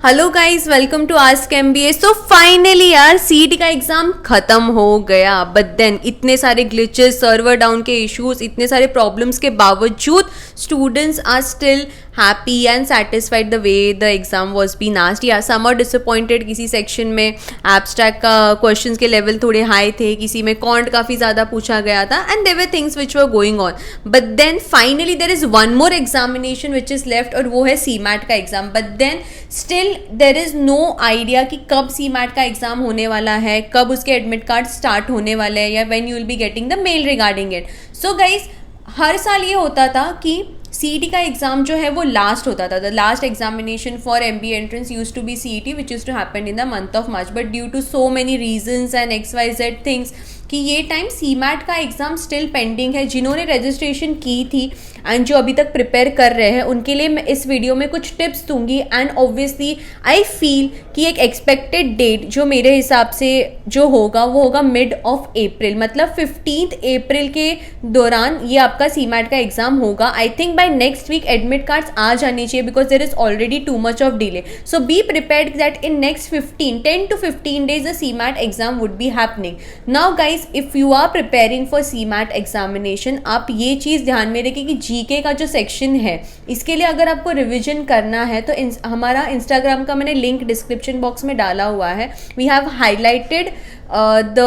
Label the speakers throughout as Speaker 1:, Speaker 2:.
Speaker 1: Hello guys, welcome to ask MBA. So finally यार CET का exam खत्म हो गया, बट देन इतने सारे ग्लिचेस, सर्वर डाउन के इश्यूज, इतने सारे प्रॉब्लम्स के बावजूद students are still happy and satisfied the way the exam was been asked. या सम आर डिसअपॉइंटेड, किसी सेक्शन में एब्स्ट्रैक्ट का क्वेश्चंस के लेवल थोड़े हाई थे, किसी में कॉन्ट काफ़ी ज़्यादा पूछा गया था, and there were things which were going on. But then finally there is one more examination which is left, और वो है सीमैट का exam. But then still there is no idea कि कब सीमैट का एग्जाम होने वाला है, कब उसके एडमिट कार्ड स्टार्ट होने वाले हैं, या when you will be getting the mail regarding it. So guys, हर साल ये होता था कि सीईटी का एग्जाम जो है वो लास्ट होता था। The last examination for MBA entrance use to be CET which use to happen in the month of March, but due to so many reasons and XYZ things कि ये time CMAT का exam still pending है। जिन्होंने registration की थी and जो अभी तक प्रिपेयर कर रहे हैं, उनके लिए मैं इस वीडियो में कुछ टिप्स दूंगी। एंड ऑब्वियसली आई फील कि एक एक्सपेक्टेड डेट जो मेरे हिसाब से जो होगा वो होगा मिड ऑफ अप्रैल, मतलब 15 अप्रैल के दौरान ये आपका सीमैट का एग्जाम होगा। I think by next week admit cards आ जाने चाहिए, because there is already too much of delay. So be prepared that in next 10 to 15 days the CMAT exam would be happening. Now guys, if you are preparing for CMAT examination, आप ये चीज़ ध्यान में रखिए कि GK का जो section है, इसके लिए अगर आपको रिविजन करना है तो हमारा इंस्टाग्राम का मैंने लिंक डिस्क्रिप्शन बॉक्स में डाला हुआ है। We have highlighted the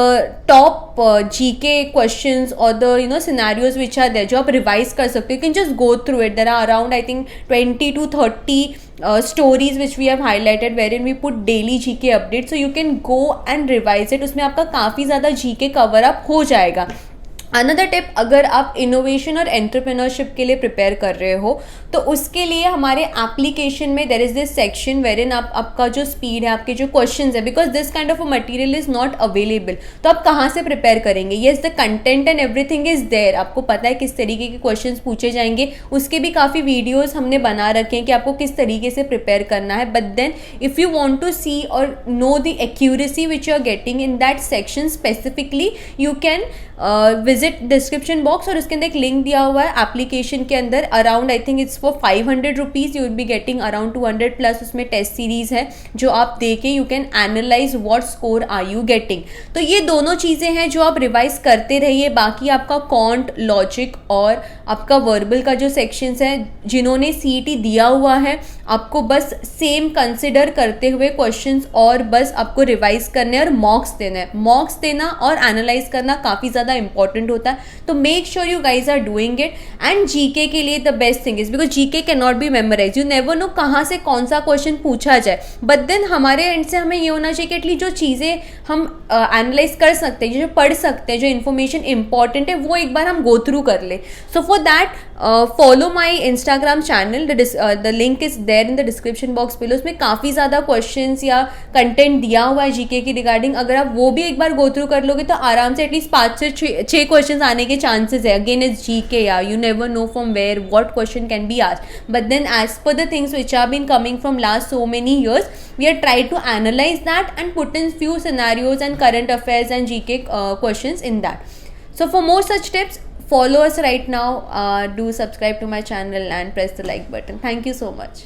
Speaker 1: top GK questions और the scenarios which are there, जो आप रिवाइज कर सकते हो। You can just go through it. There are around I think 20 to 30 stories which we have highlighted wherein we put daily GK updates, so you can go and revise it. उसमें आपका काफ़ी ज़्यादा GK cover up हो जाएगा। Another tip, अगर आप innovation और entrepreneurship के लिए प्रिपेयर कर रहे हो तो उसके लिए हमारे एप्लीकेशन में there is this section where in आपका जो स्पीड है, आपके जो क्वेश्चन है, because this kind of a material is not available, तो आप कहाँ से प्रिपेयर करेंगे? Yes, the content and everything is there. आपको पता है किस तरीके के क्वेश्चन पूछे जाएंगे, उसके भी काफ़ी वीडियोज हमने बना रखे हैं कि आपको किस तरीके से प्रिपेयर करना है। But then if you want to see और know the accuracy which you are getting in that section specifically, you can visit description box, और उसके अंदर एक लिंक दिया हुआ है एप्लीकेशन के अंदर। Around I think it's for 500 rupees, you will be getting around 200 plus उसमें टेस्ट सीरीज है जो आप दे के you can analyse what score are you getting. तो ये दोनों चीज़ें हैं जो आप रिवाइज करते रहिए। बाकी आपका कॉन्ट, लॉजिक और आपका वर्बल का जो सेक्शंस है, जिन्होंने सीईटी दिया हुआ है, आपको बस सेम कंसिडर करते हुए क्वेश्चंस और बस आपको रिवाइज करने और मॉक्स देना है। मॉक्स देना और एनालाइज करना काफ़ी ज़्यादा इंपॉर्टेंट होता है, तो make sure you guys are doing it. And GK के लिए the best thing is, because GK can not be memorise, you never know कहाँ से कौन सा क्वेश्चन पूछा जाए। बट देन हमारे एंड से हमें ये होना चाहिए कि एटलीस्ट जो चीज़ें हम एनालाइज कर सकते हैं, जो पढ़ सकते हैं, जो इन्फॉर्मेशन इंपॉर्टेंट है, वो एक बार हम गो थ्रू कर ले। So for that follow my Instagram channel, the link is there in the description box below. उसमें काफ़ी ज़्यादा क्वेश्चंस या कंटेंट दिया हुआ है जीके की रिगार्डिंग। अगर आप वो भी एक बार गो थ्रू कर लोगे तो आराम से एटलीस्ट 5 से 6 क्वेश्चंस आने के चांसेस है। अगेन इज जीके, या you never know from where what question can be asked, but then as per the things which are been coming from last so many years, we are trying to analyze that and put in few scenarios and current affairs and GK questions in that. So for more such tips, follow us right now. Do subscribe to my channel and press the like button. Thank you so much.